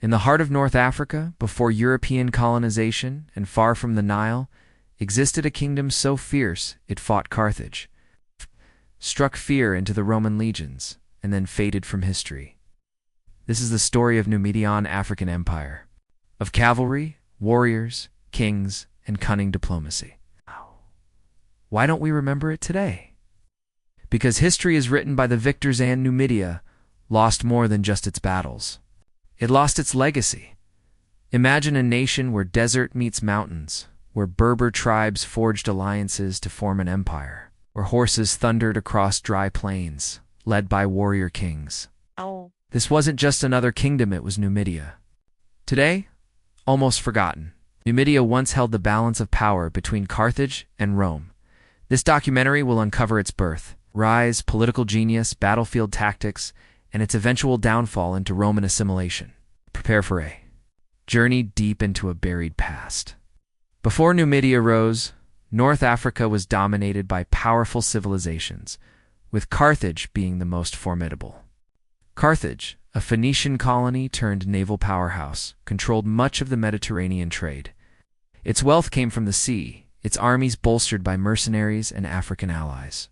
In the heart of North Africa, before European colonization and far from the Nile, existed a kingdom so fierce it fought Carthage, struck fear into the Roman legions, and then faded from history. This is the story of Numidian African Empire, of cavalry, warriors, kings, and cunning diplomacy. Why don't we remember it today? Because history is written by the victors, and Numidia lost more than just its battles. It lost its legacy. Imagine a nation where desert meets mountains, where Berber tribes forged alliances to form an empire, where horses thundered across dry plains, led by warrior kings. This wasn't just another kingdom, it was Numidia. Today, almost forgotten, Numidia once held the balance of power between Carthage and Rome. This documentary will uncover its birth, rise, political genius, battlefield tactics, and its eventual downfall into Roman assimilation. Prepare for a journey deep into a buried past. Before Numidia rose, North Africa was dominated by powerful civilizations, with Carthage being the most formidable. Carthage, a Phoenician colony turned naval powerhouse, controlled much of the Mediterranean trade. Its wealth came from the sea, its armies bolstered by mercenaries and African allies.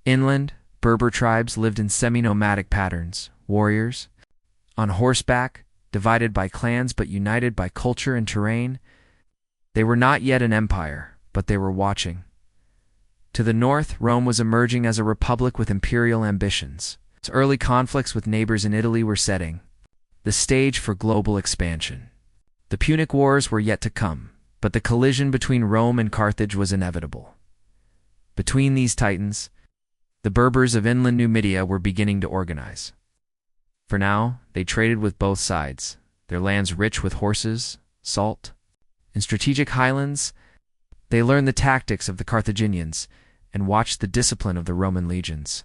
Inland, Berber tribes lived in semi-nomadic patterns, warriors, on horseback, divided by clans but united by culture and terrain. They were not yet an empire, but they were watching. To the north, Rome was emerging as a republic with imperial ambitions. Its early conflicts with neighbors in Italy were setting the stage for global expansion. The Punic Wars were yet to come, but the collision between Rome and Carthage was inevitable. Between these titans, the Berbers of inland Numidia were beginning to organize. For now, they traded with both sides, their lands rich with horses, salt, and strategic highlands. They learned the tactics of the Carthaginians and watched the discipline of the Roman legions.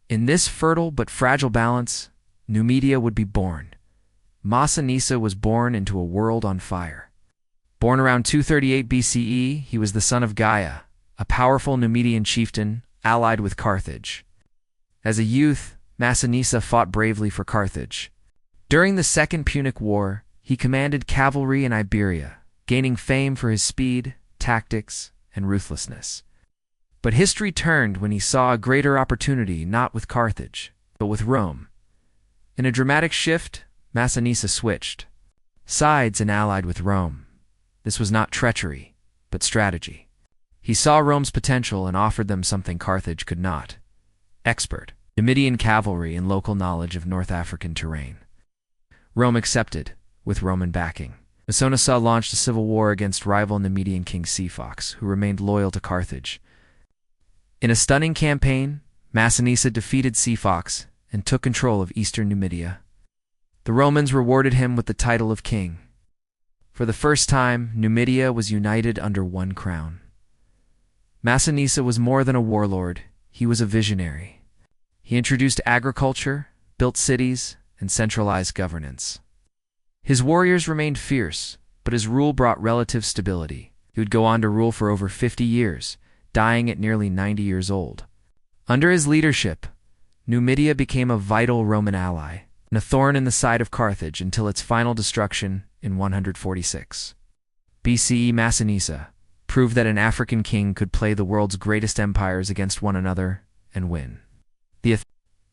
In this fertile but fragile balance, Numidia would be born. Massinissa was born into a world on fire. Born around 238 BCE, he was the son of Gaia, a powerful Numidian chieftain allied with Carthage. As a youth, Massinissa fought bravely for Carthage. During the Second Punic War, he commanded cavalry in Iberia, gaining fame for his speed, tactics, and ruthlessness. But history turned when he saw a greater opportunity not with Carthage, but with Rome. In a dramatic shift, Massinissa switched sides and allied with Rome. This was not treachery, but strategy. He saw Rome's potential and offered them something Carthage could not: expert Numidian cavalry and local knowledge of North African terrain. Rome accepted, with Roman backing. Massinissa launched a civil war against rival Numidian king Sifox, who remained loyal to Carthage. In a stunning campaign, Massinissa defeated Sifox and took control of eastern Numidia. The Romans rewarded him with the title of king. For the first time, Numidia was united under one crown. Massinissa was more than a warlord, he was a visionary. He introduced agriculture, built cities, and centralized governance. His warriors remained fierce, but his rule brought relative stability. He would go on to rule for over 50 years, dying at nearly 90 years old. Under his leadership, Numidia became a vital Roman ally, and a thorn in the side of Carthage until its final destruction in 146 BCE. Massinissa proved that an African king could play the world's greatest empires against one another and win. The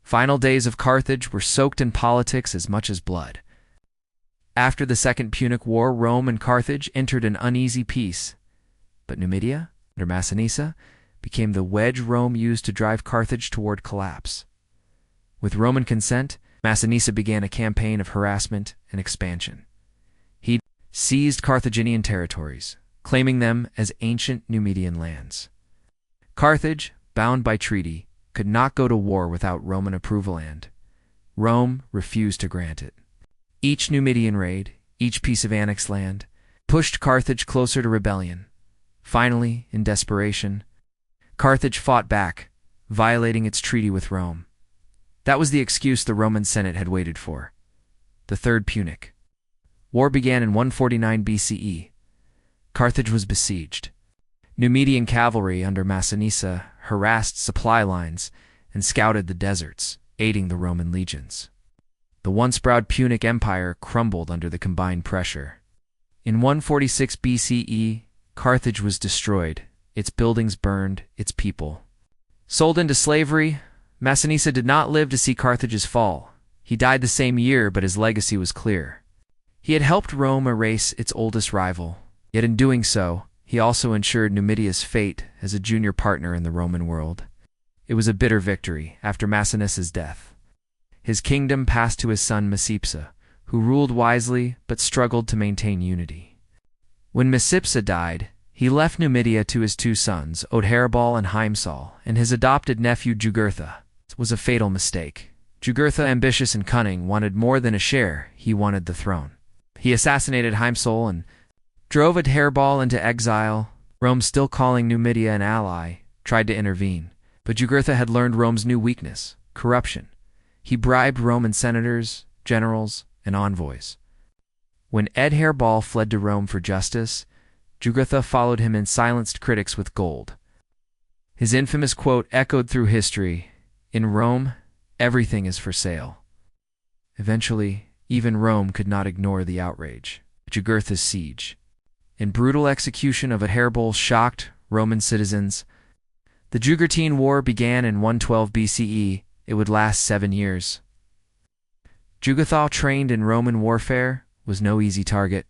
final days of Carthage were soaked in politics as much as blood. After the Second Punic War, Rome and Carthage entered an uneasy peace, but Numidia, under Massinissa, became the wedge Rome used to drive Carthage toward collapse. With Roman consent, Massinissa began a campaign of harassment and expansion. He seized Carthaginian territories, claiming them as ancient Numidian lands. Carthage, bound by treaty, could not go to war without Roman approval, and Rome refused to grant it. Each Numidian raid, each piece of annexed land, pushed Carthage closer to rebellion. Finally, in desperation, Carthage fought back, violating its treaty with Rome. That was the excuse the Roman Senate had waited for. The Third Punic War began in 149 BCE. Carthage was besieged. Numidian cavalry under Massinissa harassed supply lines and scouted the deserts, aiding the Roman legions. The once proud Punic Empire crumbled under the combined pressure. In 146 BCE, Carthage was destroyed, its buildings burned, its people sold into slavery. Massinissa did not live to see Carthage's fall. He died the same year, but his legacy was clear. He had helped Rome erase its oldest rival, yet in doing so, he also ensured Numidia's fate as a junior partner in the Roman world. It was a bitter victory after Massinissa's death. His kingdom passed to his son Micipsa, who ruled wisely but struggled to maintain unity. When Micipsa died, he left Numidia to his two sons, Odharibal and Heimsal, and his adopted nephew Jugurtha. It was a fatal mistake. Jugurtha, ambitious and cunning, wanted more than a share. He wanted the throne. He assassinated Heimsal and drove Odharibal into exile. Rome, still calling Numidia an ally, tried to intervene, but Jugurtha had learned Rome's new weakness: corruption. He bribed Roman senators, generals, and envoys. When Odharibal fled to Rome for justice, Jugurtha followed him and silenced critics with gold. His infamous quote echoed through history: "In Rome, everything is for sale." Eventually, even Rome could not ignore the outrage. Jugurtha's siege and brutal execution of Odharibal shocked Roman citizens. The Jugurthine War began in 112 BCE. It would last 7 years. Jugurtha, trained in Roman warfare, was no easy target.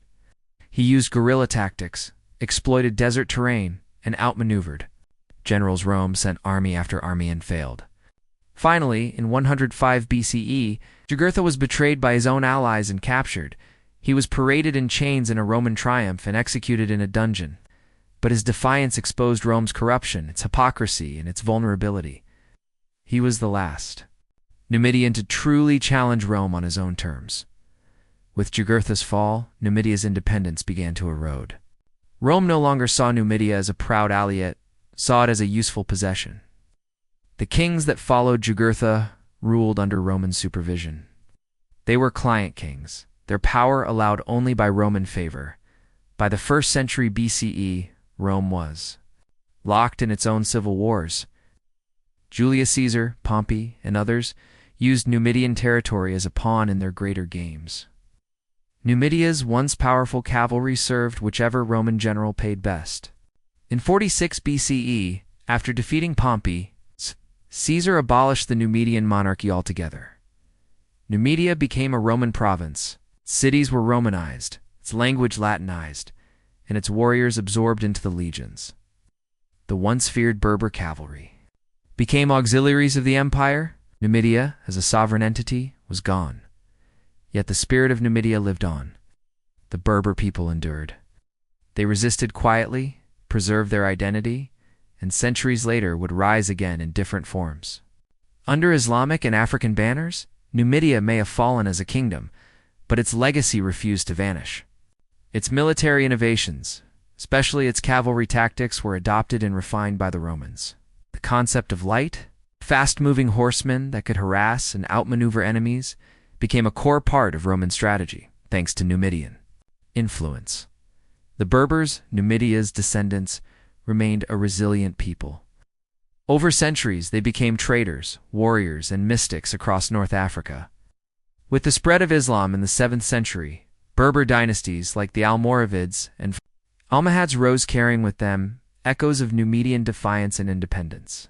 He used guerrilla tactics, exploited desert terrain, and outmaneuvered generals. Rome sent army after army and failed. Finally, in 105 BCE, Jugurtha was betrayed by his own allies and captured. He was paraded in chains in a Roman triumph and executed in a dungeon. But his defiance exposed Rome's corruption, its hypocrisy, and its vulnerability. He was the last Numidian to truly challenge Rome on his own terms. With Jugurtha's fall, Numidia's independence began to erode. Rome no longer saw Numidia as a proud ally, it saw it as a useful possession. The kings that followed Jugurtha ruled under Roman supervision. They were client kings, their power allowed only by Roman favor. By the 1st century BCE, Rome was locked in its own civil wars. Julius Caesar, Pompey, and others used Numidian territory as a pawn in their greater games. Numidia's once powerful cavalry served whichever Roman general paid best. In 46 BCE, after defeating Pompey, Caesar abolished the Numidian monarchy altogether. Numidia became a Roman province. Its cities were Romanized, its language Latinized, and its warriors absorbed into the legions. The once feared Berber cavalry became auxiliaries of the empire. Numidia, as a sovereign entity, was gone. Yet the spirit of Numidia lived on. The Berber people endured. They resisted quietly, preserved their identity, and centuries later would rise again in different forms. Under Islamic and African banners, Numidia may have fallen as a kingdom, but its legacy refused to vanish. Its military innovations, especially its cavalry tactics, were adopted and refined by the Romans. The concept of light, fast-moving horsemen that could harass and outmaneuver enemies became a core part of Roman strategy, thanks to Numidian influence. The Berbers, Numidia's descendants, remained a resilient people. Over centuries, they became traders, warriors, and mystics across North Africa. With the spread of Islam in the 7th century, Berber dynasties like the Almoravids and Almohads rose, carrying with them echoes of Numidian defiance and independence.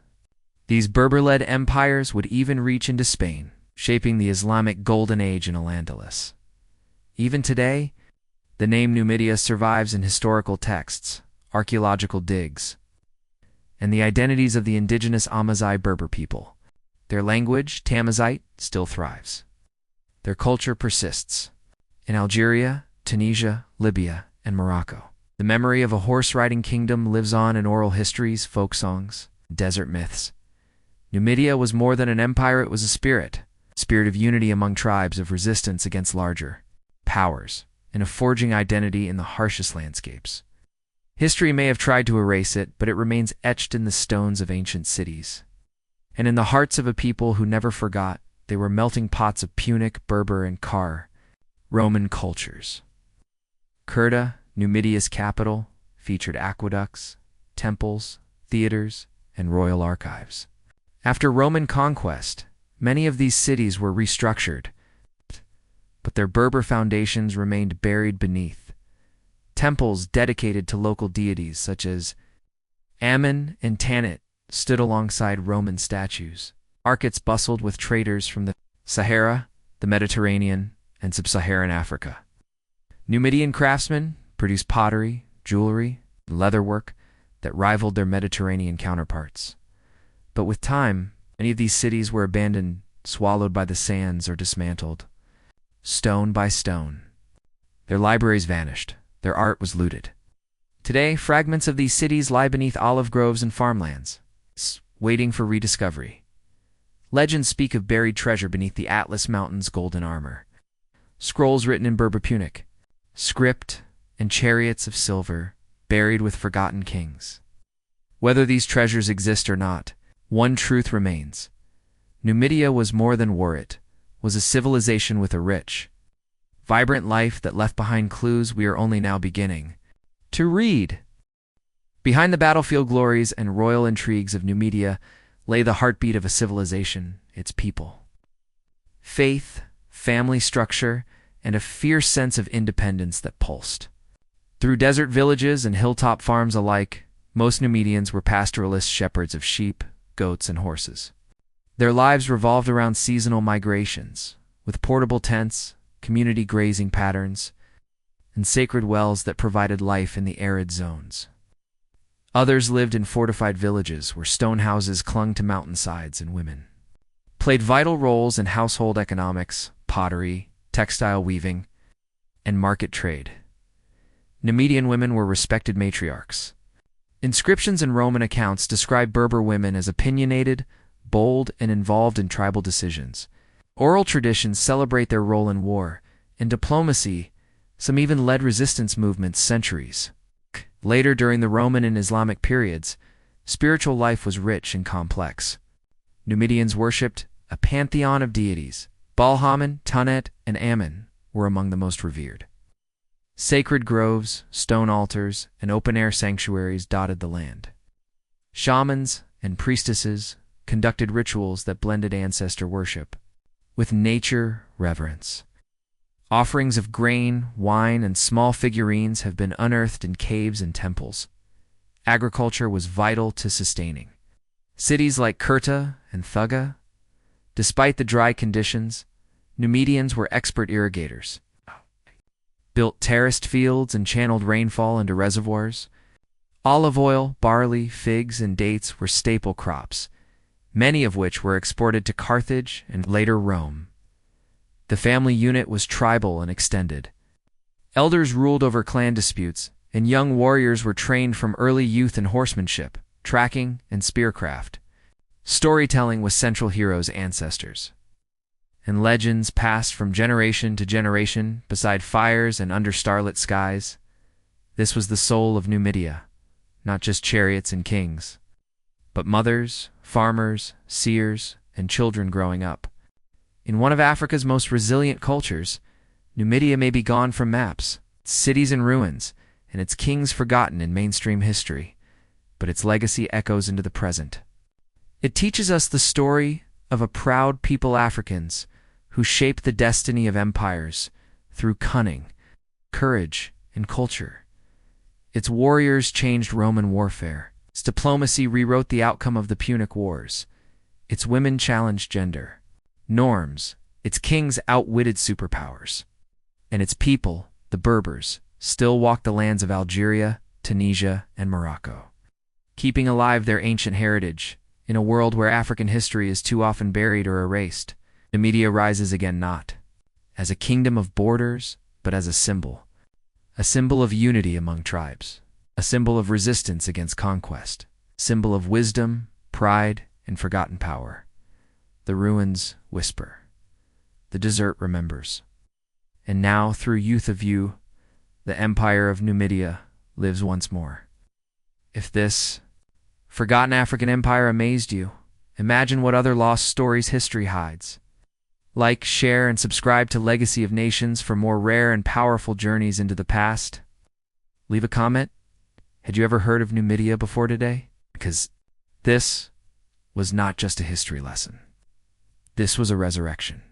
These Berber-led empires would even reach into Spain, shaping the Islamic Golden Age in Al-Andalus. Even today, the name Numidia survives in historical texts, archaeological digs, and the identities of the indigenous Amazigh Berber people. Their language, Tamazight, still thrives. Their culture persists in Algeria, Tunisia, Libya, and Morocco. The memory of a horse-riding kingdom lives on in oral histories, folk songs, and desert myths. Numidia was more than an empire, it was a spirit of unity among tribes, of resistance against larger powers, and of forging identity in the harshest landscapes. History may have tried to erase it, but it remains etched in the stones of ancient cities, and in the hearts of a people who never forgot. They were melting pots of Punic, Berber, and Roman cultures. Kurta, Numidia's capital, featured aqueducts, temples, theaters, and royal archives. After Roman conquest, many of these cities were restructured, but their Berber foundations remained buried beneath. Temples dedicated to local deities such as Ammon and Tanit stood alongside Roman statues. Markets bustled with traders from the Sahara, the Mediterranean, and sub-Saharan Africa. Numidian craftsmen produced pottery, jewelry, and leatherwork that rivaled their Mediterranean counterparts. But with time, many of these cities were abandoned, swallowed by the sands, or dismantled, stone by stone. Their libraries vanished, their art was looted. Today, fragments of these cities lie beneath olive groves and farmlands, waiting for rediscovery. Legends speak of buried treasure beneath the Atlas Mountains' golden armor. Scrolls written in Berber Punic, script, and chariots of silver buried with forgotten kings. Whether these treasures exist or not, one truth remains. Numidia was more than war. It was a civilization with a rich, vibrant life that left behind clues we are only now beginning to read. Behind the battlefield glories and royal intrigues of Numidia lay the heartbeat of a civilization, its people. Faith, family structure, and a fierce sense of independence that pulsed. Through desert villages and hilltop farms alike, most Numidians were pastoralist shepherds of sheep, goats, and horses. Their lives revolved around seasonal migrations, with portable tents, community grazing patterns, and sacred wells that provided life in the arid zones. Others lived in fortified villages where stone houses clung to mountainsides, and women played vital roles in household economics, pottery, textile weaving, and market trade. Numidian women were respected matriarchs. Inscriptions and Roman accounts describe Berber women as opinionated, bold, and involved in tribal decisions. Oral traditions celebrate their role in war. In diplomacy, some even led resistance movements centuries. Later, during the Roman and Islamic periods, spiritual life was rich and complex. Numidians worshipped a pantheon of deities. Baal-Hammon, Tanit, and Ammon were among the most revered. Sacred groves, stone altars, and open-air sanctuaries dotted the land. Shamans and priestesses conducted rituals that blended ancestor worship with nature reverence. Offerings of grain, wine, and small figurines have been unearthed in caves and temples. Agriculture was vital to sustaining. Cities like Jugurtha and Thuga, despite the dry conditions, Numidians were expert irrigators. Built terraced fields and channeled rainfall into reservoirs. Olive oil, barley, figs, and dates were staple crops, many of which were exported to Carthage and later Rome. The family unit was tribal and extended. Elders ruled over clan disputes, and young warriors were trained from early youth in horsemanship, tracking, and spearcraft. Storytelling was central heroes' ancestors, and legends passed from generation to generation beside fires and under starlit skies. This was the soul of Numidia, not just chariots and kings, but mothers, farmers, seers, and children growing up. In one of Africa's most resilient cultures, Numidia may be gone from maps, its cities in ruins, and its kings forgotten in mainstream history, but its legacy echoes into the present. It teaches us the story of a proud people, Africans, who shaped the destiny of empires through cunning, courage, and culture. Its warriors changed Roman warfare. Its diplomacy rewrote the outcome of the Punic Wars. Its women challenged gender norms. Its kings outwitted superpowers. And its people, the Berbers, still walk the lands of Algeria, Tunisia, and Morocco, keeping alive their ancient heritage. In a world where African history is too often buried or erased, Numidia rises again, not as a kingdom of borders, but as a symbol of unity among tribes, a symbol of resistance against conquest, a symbol of wisdom, pride, and forgotten power. The ruins whisper, the desert remembers, and now, through youth of you, the empire of Numidia lives once more. If this forgotten African empire amazed you, imagine what other lost stories history hides. Like, share, and subscribe to Legacy of Nations for more rare and powerful journeys into the past. Leave a comment. Had you ever heard of Numidia before today? Because this was not just a history lesson. This was a resurrection.